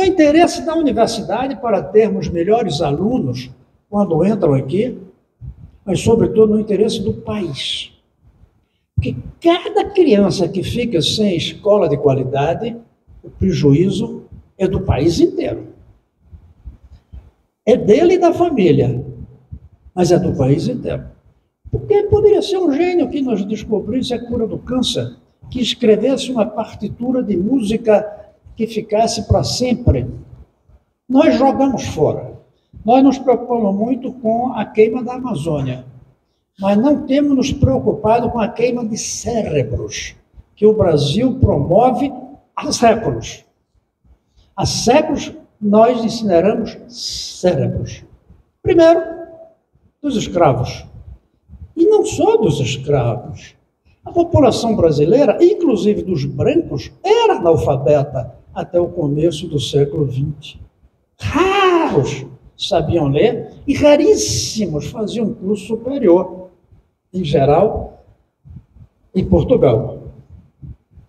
No interesse da universidade para termos melhores alunos quando entram aqui, mas, sobretudo, no interesse do país. Porque cada criança que fica sem escola de qualidade, o prejuízo é do país inteiro. É dele e da família, mas é do país inteiro. Porque poderia ser um gênio que nos descobrisse a cura do câncer, que escrevesse uma partitura de música que ficasse para sempre. Nós jogamos fora. Nós nos preocupamos muito com a queima da Amazônia, mas não temos nos preocupado com a queima de cérebros, que o Brasil promove há séculos. Há séculos nós incineramos cérebros. Primeiro, dos escravos. E não só dos escravos. A população brasileira, inclusive dos brancos, era analfabeta até o começo do século XX. Raros sabiam ler e raríssimos faziam curso superior, em geral, em Portugal.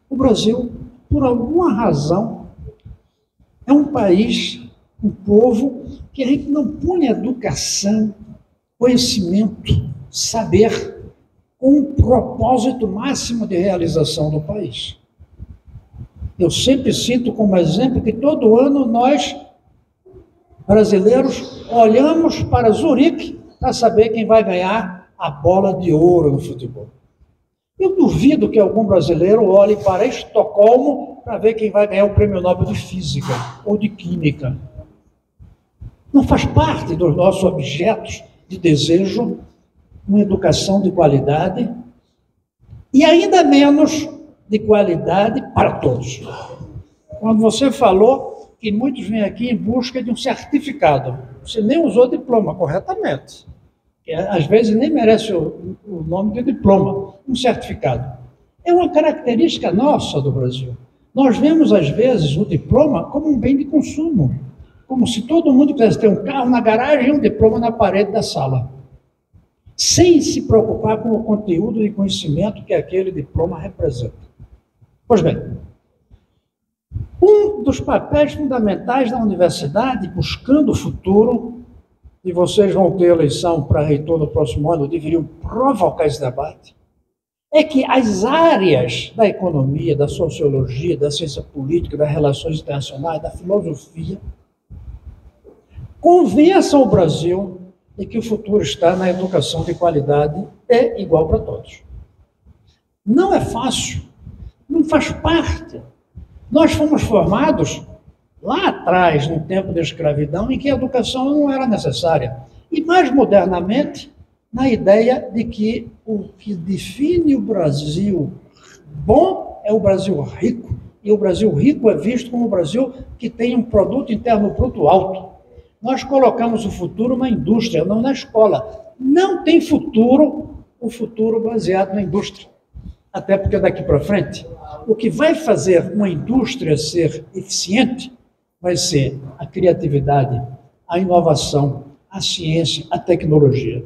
O Brasil, por alguma razão, é um país, um povo, que a gente não põe educação, conhecimento, saber, com um propósito máximo de realização do país. Eu sempre cito como exemplo que todo ano nós, brasileiros, olhamos para Zurique para saber quem vai ganhar a bola de ouro no futebol. Eu duvido que algum brasileiro olhe para Estocolmo para ver quem vai ganhar o Prêmio Nobel de Física ou de Química. Não faz parte dos nossos objetos de desejo uma educação de qualidade e ainda menos de qualidade para todos. Quando você falou que muitos vêm aqui em busca de um certificado, você nem usou diploma corretamente, que às vezes nem merece o nome de diploma, um certificado. É uma característica nossa do Brasil. Nós vemos, às vezes, o diploma como um bem de consumo, como se todo mundo quisesse ter um carro na garagem e um diploma na parede da sala, sem se preocupar com o conteúdo de conhecimento que aquele diploma representa. Pois bem, um dos papéis fundamentais da universidade, buscando o futuro, e vocês vão ter eleição para reitor no próximo ano, deveriam provocar esse debate, é que as áreas da economia, da sociologia, da ciência política, das relações internacionais, da filosofia, convençam o Brasil de que o futuro está na educação de qualidade é igual para todos. Não é fácil, não faz parte. Nós fomos formados lá atrás, no tempo da escravidão, em que a educação não era necessária. E mais modernamente, na ideia de que o que define o Brasil bom é o Brasil rico. E o Brasil rico é visto como o Brasil que tem um produto interno bruto alto. Nós colocamos o futuro na indústria, não na escola. Não tem futuro, o futuro baseado na indústria. Até porque daqui para frente, o que vai fazer uma indústria ser eficiente vai ser a criatividade, a inovação, a ciência, a tecnologia.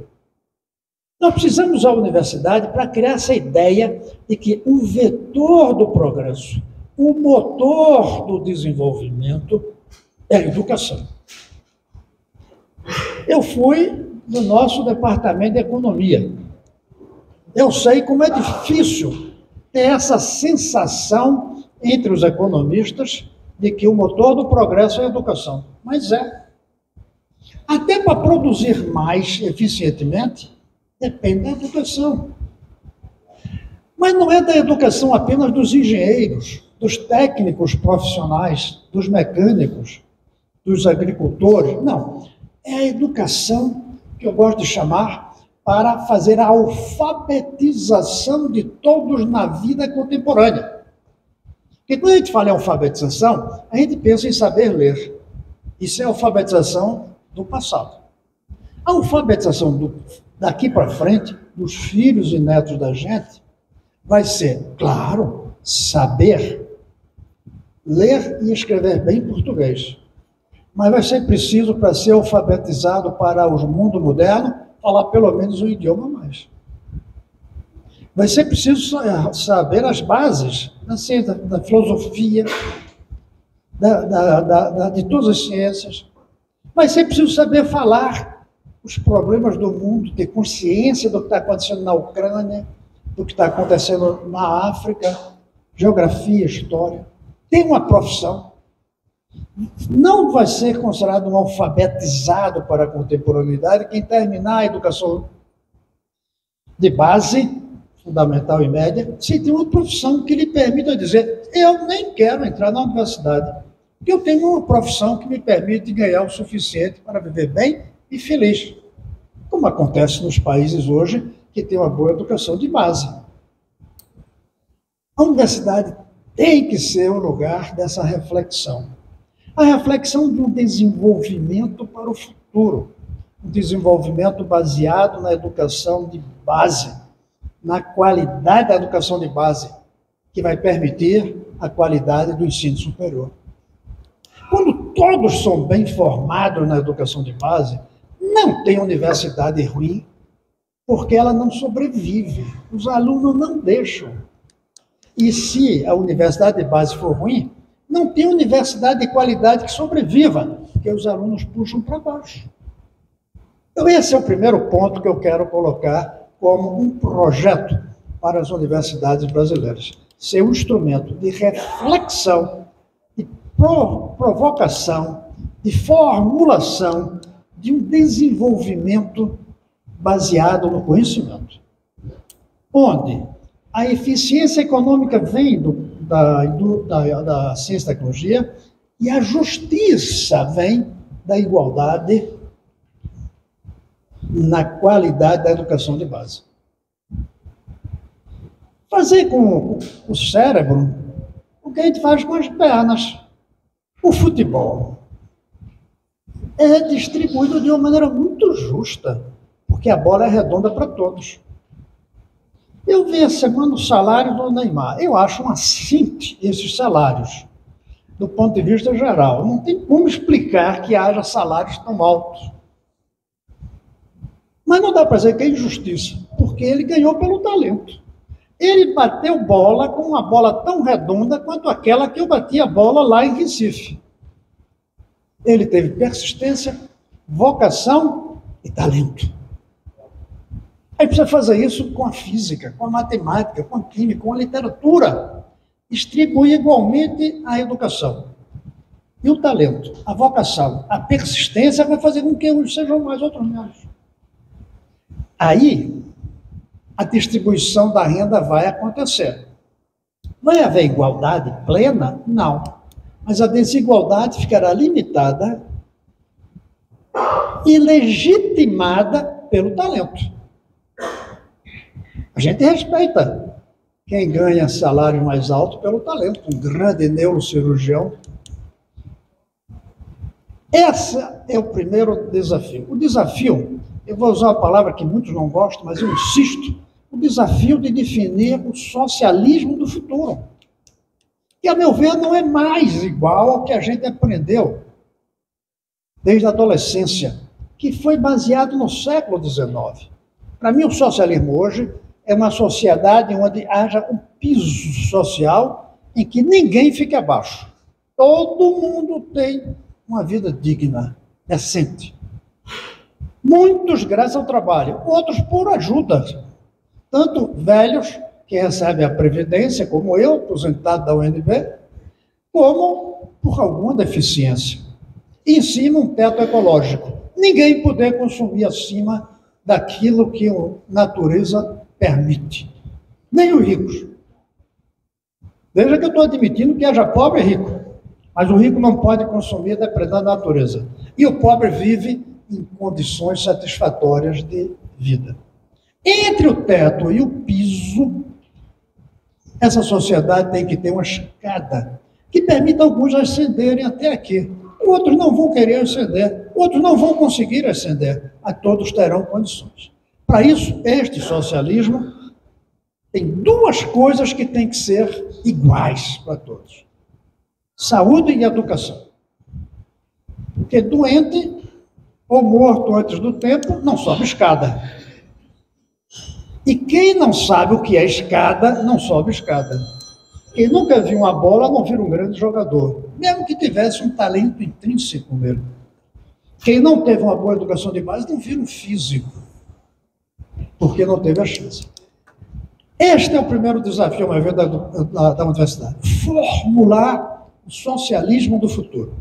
Nós precisamos usar a universidade para criar essa ideia de que o vetor do progresso, o motor do desenvolvimento é a educação. Eu fui do nosso departamento de economia. Eu sei como é difícil ter essa sensação entre os economistas de que o motor do progresso é a educação. Mas é. Até para produzir mais eficientemente, depende da educação. Mas não é da educação apenas dos engenheiros, dos técnicos profissionais, dos mecânicos, dos agricultores. Não. É a educação que eu gosto de chamar para fazer a alfabetização de todos na vida contemporânea. Porque quando a gente fala em alfabetização, a gente pensa em saber ler. Isso é a alfabetização do passado. A alfabetização daqui para frente, dos filhos e netos da gente, vai ser, claro, saber ler e escrever bem português. Mas vai ser preciso, para ser alfabetizado para o mundo moderno, falar pelo menos um idioma a mais. Vai ser preciso saber as bases da ciência, da filosofia, de todas as ciências. Vai ser preciso saber falar os problemas do mundo, ter consciência do que está acontecendo na Ucrânia, do que está acontecendo na África, geografia, história. Tem uma profissão. Não vai ser considerado um alfabetizado para a contemporaneidade quem terminar a educação de base, fundamental e média, se tem uma profissão que lhe permita dizer: eu nem quero entrar na universidade, porque eu tenho uma profissão que me permite ganhar o suficiente para viver bem e feliz, como acontece nos países hoje que têm uma boa educação de base. A universidade tem que ser o lugar dessa reflexão. A reflexão de um desenvolvimento para o futuro, um desenvolvimento baseado na educação de base, na qualidade da educação de base, que vai permitir a qualidade do ensino superior. Quando todos são bem formados na educação de base, não tem universidade ruim, porque ela não sobrevive. Os alunos não deixam. E se a universidade de base for ruim, não tem universidade de qualidade que sobreviva, porque os alunos puxam para baixo. Então, esse é o primeiro ponto que eu quero colocar como um projeto para as universidades brasileiras. Ser um instrumento de reflexão, de provocação, de formulação de um desenvolvimento baseado no conhecimento. Onde a eficiência econômica vem da ciência e tecnologia e a justiça vem da igualdade na qualidade da educação de base. Fazer com o cérebro o que a gente faz com as pernas. O futebol é distribuído de uma maneira muito justa, porque a bola é redonda para todos. Eu vi a semana o salário do Neymar. Eu acho uma síntese esses salários, do ponto de vista geral. Não tem como explicar que haja salários tão altos. Mas não dá para dizer que é injustiça, porque ele ganhou pelo talento. Ele bateu bola com uma bola tão redonda quanto aquela que eu bati a bola lá em Recife. Ele teve persistência, vocação e talento. Aí precisa fazer isso com a física, com a matemática, com a química, com a literatura. Distribui igualmente a educação. E o talento, a vocação, a persistência vai fazer com que uns sejam mais, outros menos. Aí, a distribuição da renda vai acontecer. Vai haver igualdade plena? Não. Mas a desigualdade ficará limitada e legitimada pelo talento. A gente respeita quem ganha salário mais alto pelo talento, um grande neurocirurgião. Esse é o primeiro desafio. O desafio, eu vou usar uma palavra que muitos não gostam, mas eu insisto, o desafio de definir o socialismo do futuro. Que, a meu ver, não é mais igual ao que a gente aprendeu desde a adolescência, que foi baseado no século XIX. Para mim, o socialismo hoje é uma sociedade onde haja um piso social em que ninguém fique abaixo. Todo mundo tem uma vida digna, decente. Muitos graças ao trabalho, outros por ajuda. Tanto velhos, que recebem a previdência, como eu, aposentado da UNB, como por alguma deficiência. E em cima, um teto ecológico. Ninguém poder consumir acima daquilo que a natureza permite. Nem os ricos. Veja que eu estou admitindo que haja pobre e rico, mas o rico não pode consumir dependendo da natureza. E o pobre vive em condições satisfatórias de vida. Entre o teto e o piso, essa sociedade tem que ter uma escada que permita alguns ascenderem até aqui. Outros não vão querer ascender, outros não vão conseguir ascender, a todos terão condições. Para isso, este socialismo tem duas coisas que têm que ser iguais para todos: saúde e educação. Porque doente ou morto antes do tempo não sobe escada. E quem não sabe o que é escada, não sobe escada. Quem nunca viu uma bola não vira um grande jogador. mesmo que tivesse um talento intrínseco nele. Quem não teve uma boa educação de base não vira um físico, porque não teve a chance. Este é o primeiro desafio, uma vez, da universidade. Formular o socialismo do futuro.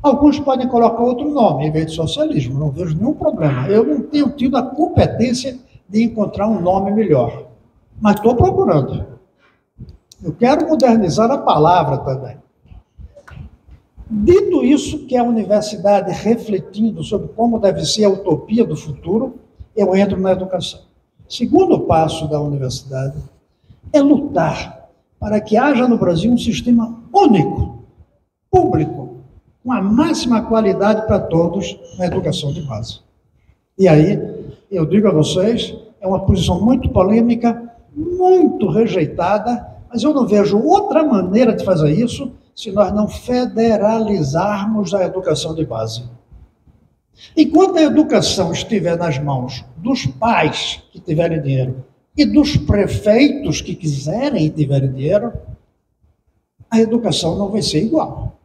Alguns podem colocar outro nome em vez de socialismo, não vejo nenhum problema. Eu não tenho tido a competência de encontrar um nome melhor, mas estou procurando. Eu quero modernizar a palavra também. Dito isso, que a universidade refletindo sobre como deve ser a utopia do futuro, eu entro na educação. Segundo passo da universidade é lutar para que haja no Brasil um sistema único, público, com a máxima qualidade para todos na educação de base. E aí, eu digo a vocês, é uma posição muito polêmica, muito rejeitada, mas eu não vejo outra maneira de fazer isso se nós não federalizarmos a educação de base. Enquanto a educação estiver nas mãos dos pais que tiverem dinheiro e dos prefeitos que quiserem e tiverem dinheiro, a educação não vai ser igual.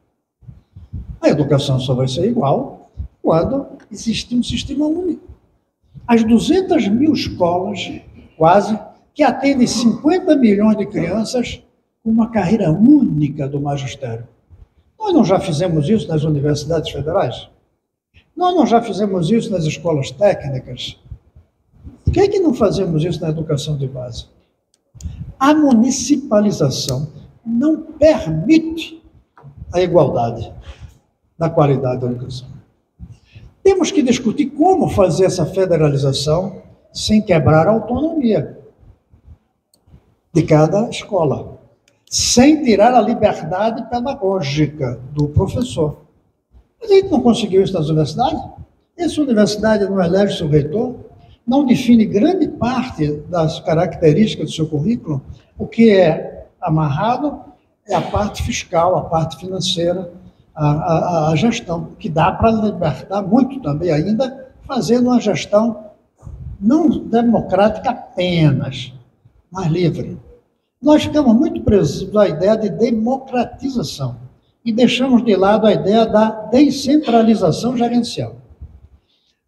A educação só vai ser igual quando existir um sistema único. As 200 mil escolas, quase, que atendem 50 milhões de crianças, com uma carreira única do magistério. Nós não já fizemos isso nas universidades federais? Nós não já fizemos isso nas escolas técnicas? Por que não fazemos isso na educação de base? A municipalização não permite a igualdade da qualidade da educação. Temos que discutir como fazer essa federalização sem quebrar a autonomia de cada escola, sem tirar a liberdade pedagógica do professor. Mas a gente não conseguiu isso nas universidades. Essa universidade não elege seu reitor, não define grande parte das características do seu currículo. O que é amarrado é a parte fiscal, a parte financeira, a gestão, que dá para libertar muito também ainda, fazendo uma gestão não democrática apenas, mas livre. Nós ficamos muito presos à ideia de democratização e deixamos de lado a ideia da descentralização gerencial.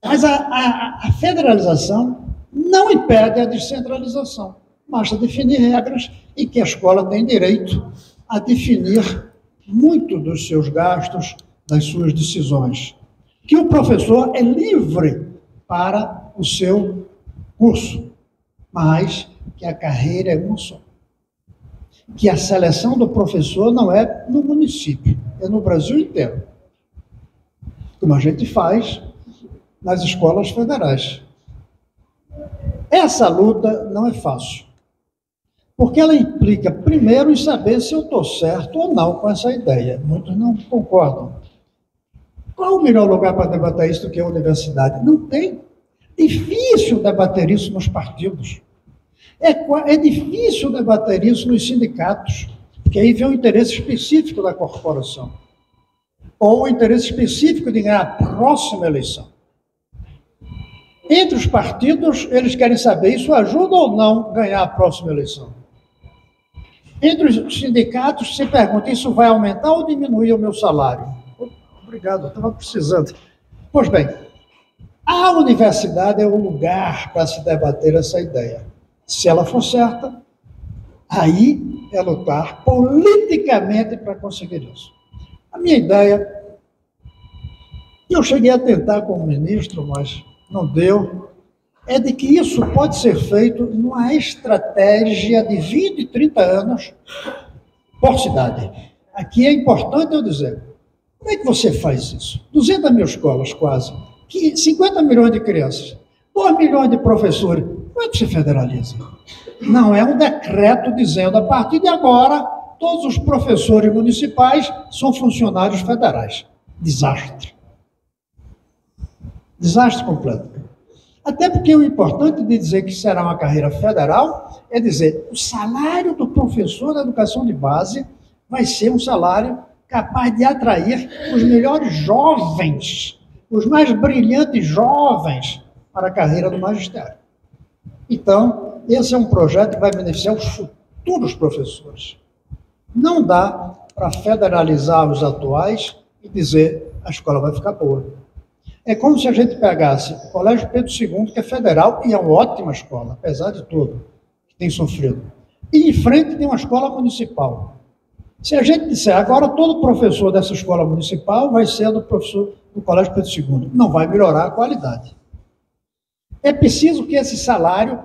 Mas a federalização não impede a descentralização. Basta definir regras e que a escola tem direito a definir muito dos seus gastos, das suas decisões. Que o professor é livre para o seu curso, mas que a carreira é uma só. Que a seleção do professor não é no município, é no Brasil inteiro. Como a gente faz nas escolas federais. Essa luta não é fácil, porque ela implica, primeiro, em saber se eu estou certo ou não com essa ideia. Muitos não concordam. Qual o melhor lugar para debater isso do que a universidade? Não tem. Difícil debater isso nos partidos. É difícil debater isso nos sindicatos, porque aí vem o interesse específico da corporação, ou o interesse específico de ganhar a próxima eleição. Entre os partidos, eles querem saber, isso ajuda ou não ganhar a próxima eleição? Entre os sindicatos, se pergunta, isso vai aumentar ou diminuir o meu salário? Obrigado, eu estava precisando. Pois bem, a universidade é o lugar para se debater essa ideia. Se ela for certa, aí é lutar politicamente para conseguir isso. A minha ideia, eu cheguei a tentar como ministro, mas não deu, é de que isso pode ser feito numa estratégia de 20, 30 anos por cidade. Aqui é importante eu dizer, como é que você faz isso? 200 mil escolas quase, 50 milhões de crianças, 2 milhões de professores, como é que se federaliza? Não é um decreto dizendo, a partir de agora, todos os professores municipais são funcionários federais. Desastre. Desastre completo. Até porque o importante de dizer que será uma carreira federal é dizer o salário do professor da educação de base vai ser um salário capaz de atrair os melhores jovens, os mais brilhantes jovens para a carreira do magistério. Então, esse é um projeto que vai beneficiar os futuros professores. Não dá para federalizar os atuais e dizer a escola vai ficar boa. É como se a gente pegasse o Colégio Pedro II, que é federal e é uma ótima escola, apesar de tudo que tem sofrido. E em frente tem uma escola municipal. Se a gente disser agora todo professor dessa escola municipal vai ser do professor do Colégio Pedro II, não vai melhorar a qualidade. É preciso que esse salário,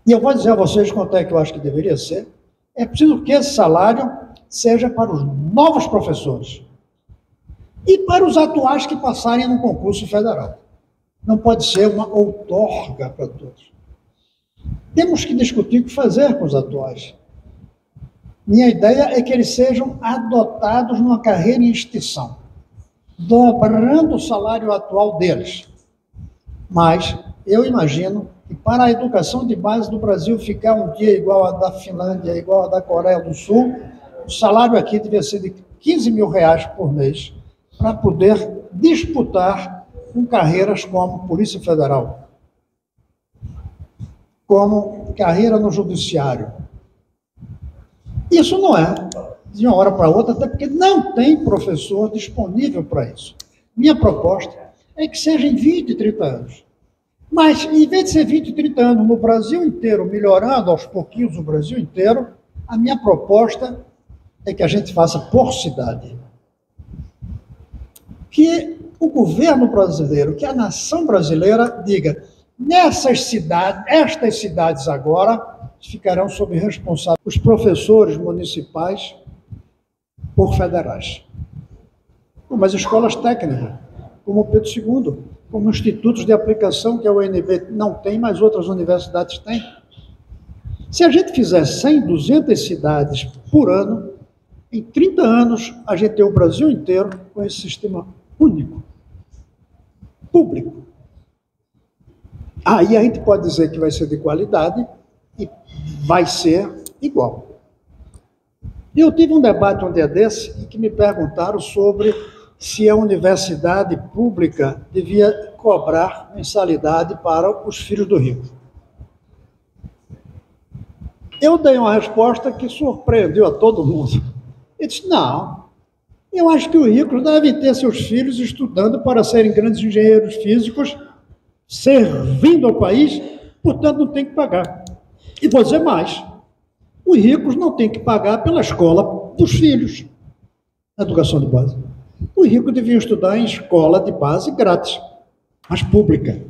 e eu vou dizer a vocês quanto é que eu acho que deveria ser, é preciso que esse salário seja para os novos professores e para os atuais que passarem no concurso federal. Não pode ser uma outorga para todos. Temos que discutir o que fazer com os atuais. Minha ideia é que eles sejam adotados numa carreira em extinção, dobrando o salário atual deles. Mas eu imagino que para a educação de base do Brasil ficar um dia igual a da Finlândia, igual a da Coreia do Sul, o salário aqui devia ser de R$15 mil por mês para poder disputar com carreiras como Polícia Federal, como carreira no Judiciário. Isso não é de uma hora para outra, até porque não tem professor disponível para isso. Minha proposta é que seja em 20, 30 anos. Mas, em vez de ser 20, 30 anos no Brasil inteiro, melhorando aos pouquinhos o Brasil inteiro, a minha proposta é que a gente faça por cidade. Que o governo brasileiro, que a nação brasileira diga, nessas cidades, estas cidades agora, ficarão sob responsabilidade os professores municipais por federais. Como as escolas técnicas, como o Pedro II, como institutos de aplicação que a UNB não tem, mas outras universidades têm. Se a gente fizer 100, 200 cidades por ano, em 30 anos a gente tem o Brasil inteiro com esse sistema único, público. Aí a gente pode dizer que vai ser de qualidade e vai ser igual. Eu tive um debate um dia desse em que me perguntaram sobre se a universidade pública devia cobrar mensalidade para os filhos do rico. Eu dei uma resposta que surpreendeu a todo mundo. Eu disse, não, eu acho que os ricos devem ter seus filhos estudando para serem grandes engenheiros físicos, servindo ao país, portanto não tem que pagar. E vou dizer mais, os ricos não têm que pagar pela escola dos filhos, a educação de base. Os ricos deviam estudar em escola de base grátis, mas pública.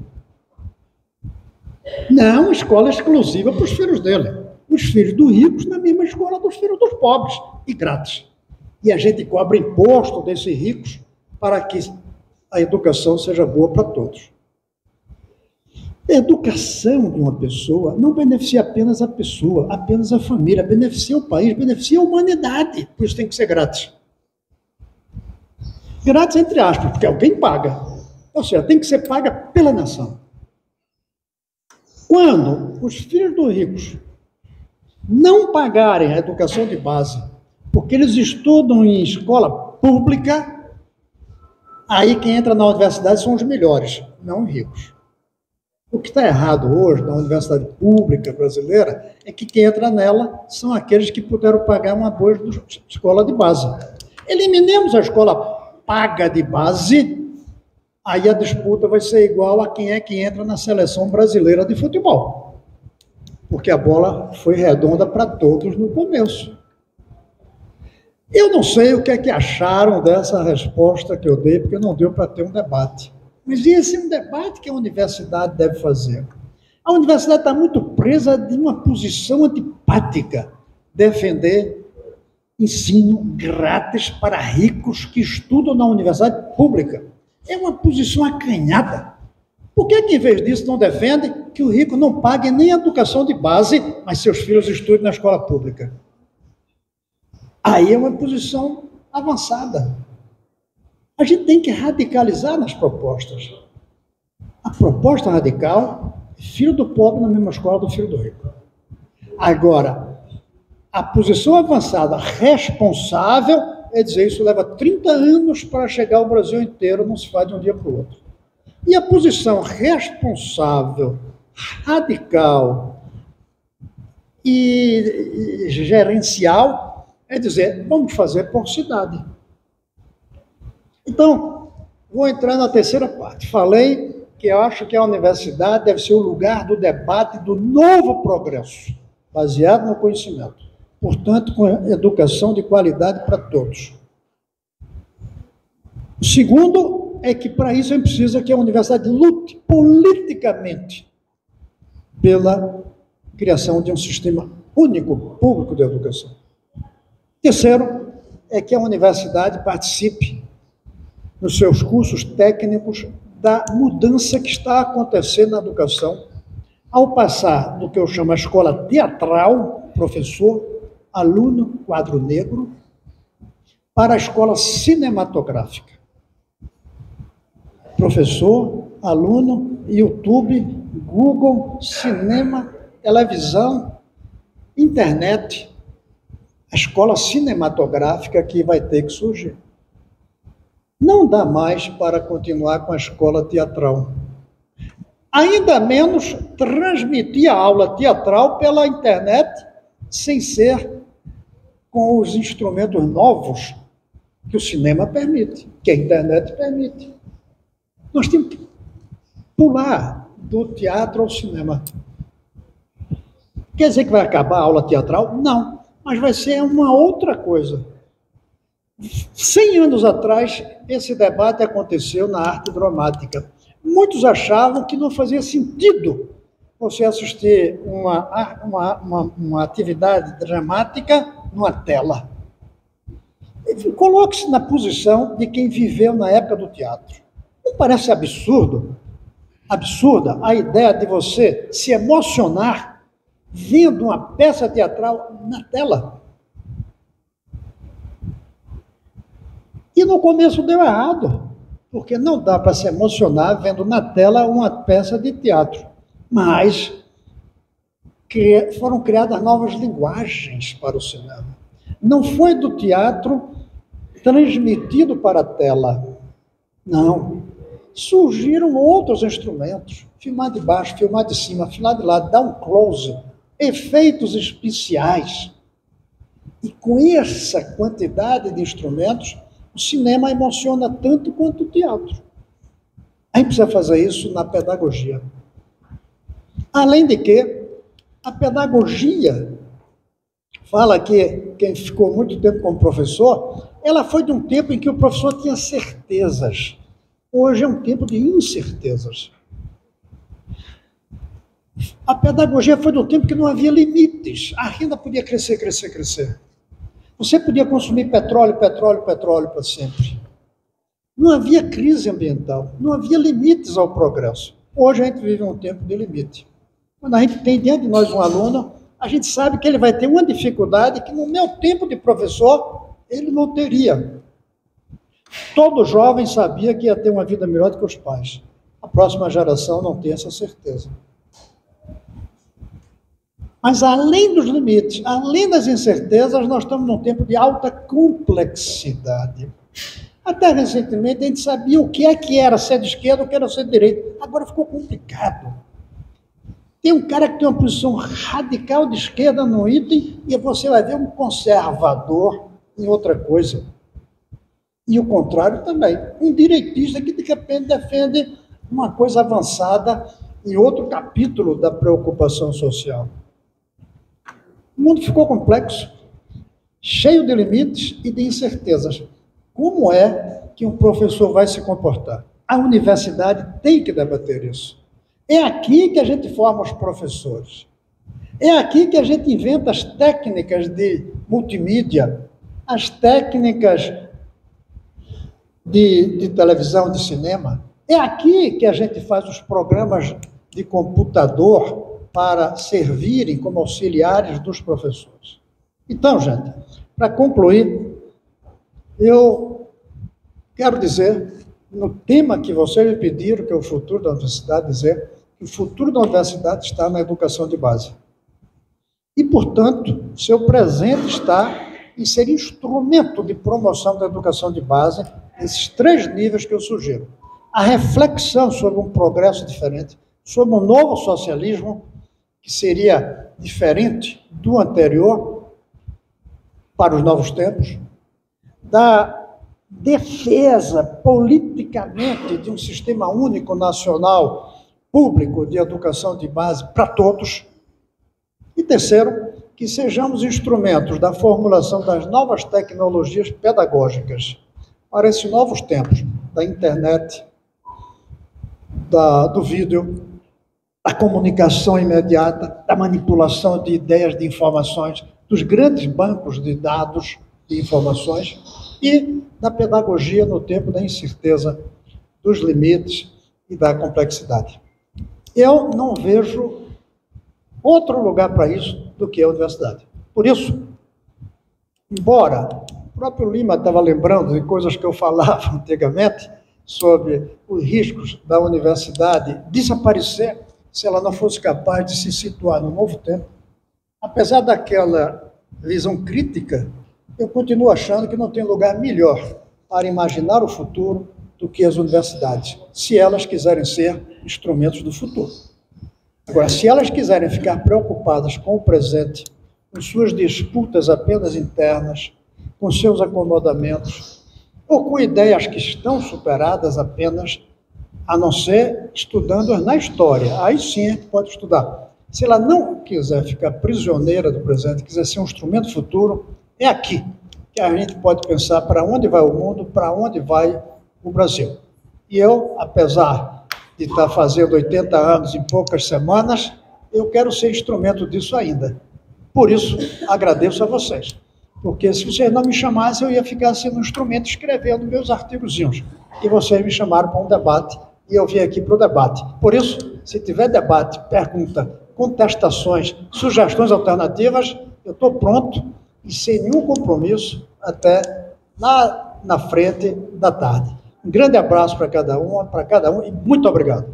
Não escola exclusiva para os filhos dele. Os filhos dos ricos na mesma escola dos filhos dos pobres, e grátis. E a gente cobra imposto desses ricos para que a educação seja boa para todos. A educação de uma pessoa não beneficia apenas a pessoa, apenas a família, beneficia o país, beneficia a humanidade, por isso tem que ser grátis. Grátis entre aspas, porque alguém paga. Ou seja, tem que ser paga pela nação. Quando os filhos dos ricos não pagarem a educação de base, porque eles estudam em escola pública, aí quem entra na universidade são os melhores, não os ricos. O que está errado hoje na universidade pública brasileira é que quem entra nela são aqueles que puderam pagar uma boa escola de base. Eliminemos a escola paga de base, aí a disputa vai ser igual a quem é que entra na seleção brasileira de futebol. Porque a bola foi redonda para todos no começo. Eu não sei o que é que acharam dessa resposta que eu dei, porque não deu para ter um debate. Mas esse é um debate que a universidade deve fazer. A universidade está muito presa de uma posição antipática, defender ensino grátis para ricos que estudam na universidade pública. É uma posição acanhada. Por que, em vez disso, não defende que o rico não pague nem a educação de base, mas seus filhos estudem na escola pública? Aí é uma posição avançada. A gente tem que radicalizar nas propostas. A proposta radical é filho do pobre na mesma escola do filho do rico. Agora, a posição avançada, responsável, é dizer, isso leva 30 anos para chegar ao Brasil inteiro, não se faz de um dia para o outro. E a posição responsável, radical e gerencial é dizer, vamos fazer por cidade. Então, vou entrar na terceira parte. Falei que eu acho que a universidade deve ser o lugar do debate do novo progresso, baseado no conhecimento. Portanto, com educação de qualidade para todos. O segundo é que, para isso, a gente precisa que a universidade lute politicamente pela criação de um sistema único, público de educação. Terceiro, é que a universidade participe, nos seus cursos técnicos, da mudança que está acontecendo na educação, ao passar do que eu chamo a escola teatral, professor, aluno, quadro negro, para a escola cinematográfica. Professor, aluno, YouTube, Google, cinema, televisão, internet, a escola cinematográfica que vai ter que surgir. Não dá mais para continuar com a escola teatral. Ainda menos transmitir a aula teatral pela internet, sem ser com os instrumentos novos que o cinema permite, que a internet permite. Nós temos que pular do teatro ao cinema. Quer dizer que vai acabar a aula teatral? Não, mas vai ser uma outra coisa. 100 anos atrás, esse debate aconteceu na arte dramática. Muitos achavam que não fazia sentido você assistir uma atividade dramática numa tela. Coloque-se na posição de quem viveu na época do teatro. Não parece absurda a ideia de você se emocionar vendo uma peça teatral na tela? E no começo deu errado, porque não dá para se emocionar vendo na tela uma peça de teatro. Mas foram criadas novas linguagens para o cinema. Não foi do teatro transmitido para a tela. Não. Surgiram outros instrumentos. Filmar de baixo, filmar de cima, filmar de lado, dar um close, efeitos especiais. E com essa quantidade de instrumentos, o cinema emociona tanto quanto o teatro. A gente precisa fazer isso na pedagogia. Além de que, a pedagogia, fala que quem ficou muito tempo como professor, ela foi de um tempo em que o professor tinha certezas. Hoje é um tempo de incertezas. A pedagogia foi de um tempo que não havia limites. A renda podia crescer, crescer, crescer. Você podia consumir petróleo para sempre. Não havia crise ambiental, não havia limites ao progresso. Hoje a gente vive um tempo de limite. Quando a gente tem diante de nós um aluno, a gente sabe que ele vai ter uma dificuldade que no meu tempo de professor, ele não teria. Todo jovem sabia que ia ter uma vida melhor do que os pais. A próxima geração não tem essa certeza. Mas além dos limites, além das incertezas, nós estamos num tempo de alta complexidade. Até recentemente a gente sabia o que era ser de esquerda, o que era ser de direita. Agora ficou complicado. Tem um cara que tem uma posição radical de esquerda no item e você vai ver um conservador em outra coisa. E o contrário também. Um direitista que de repente defende uma coisa avançada em outro capítulo da preocupação social. O mundo ficou complexo, cheio de limites e de incertezas. Como é que um professor vai se comportar? A universidade tem que debater isso. É aqui que a gente forma os professores. É aqui que a gente inventa as técnicas de multimídia, as técnicas de televisão, de cinema. É aqui que a gente faz os programas de computador para servirem como auxiliares dos professores. Então, gente, para concluir, eu quero dizer, no tema que vocês me pediram, que é o futuro da universidade, dizer que o futuro da universidade está na educação de base. E, portanto, seu presente está em ser instrumento de promoção da educação de base, nesses 3 níveis que eu sugiro. A reflexão sobre um progresso diferente, sobre um novo socialismo, que seria diferente do anterior, para os novos tempos, da defesa politicamente de um sistema único nacional público de educação de base para todos. E terceiro, que sejamos instrumentos da formulação das novas tecnologias pedagógicas para esses novos tempos, da internet, do vídeo, da comunicação imediata, da manipulação de ideias, de informações, dos grandes bancos de dados, de informações, e da pedagogia no tempo da incerteza, dos limites e da complexidade. Eu não vejo outro lugar para isso do que a universidade. Por isso, embora o próprio Lima estava lembrando de coisas que eu falava antigamente sobre os riscos da universidade desaparecer se ela não fosse capaz de se situar no novo tempo, apesar daquela visão crítica, eu continuo achando que não tem lugar melhor para imaginar o futuro do que as universidades, se elas quiserem ser instrumentos do futuro. Agora, se elas quiserem ficar preocupadas com o presente, com suas disputas apenas internas, com seus acomodamentos, ou com ideias que estão superadas apenas, a não ser estudando na história, aí sim é que pode estudar. Se ela não quiser ficar prisioneira do presente, quiser ser um instrumento do futuro, é aqui que a gente pode pensar para onde vai o mundo, para onde vai o Brasil. E eu, apesar de estar fazendo 80 anos em poucas semanas, eu quero ser instrumento disso ainda. Por isso, agradeço a vocês. Porque se vocês não me chamassem, eu ia ficar sendo um instrumento escrevendo meus artigozinhos. E vocês me chamaram para um debate, e eu vim aqui para o debate. Por isso, se tiver debate, pergunta, contestações, sugestões alternativas, eu estou pronto e sem nenhum compromisso até lá na frente da tarde. Um grande abraço para cada um e muito obrigado.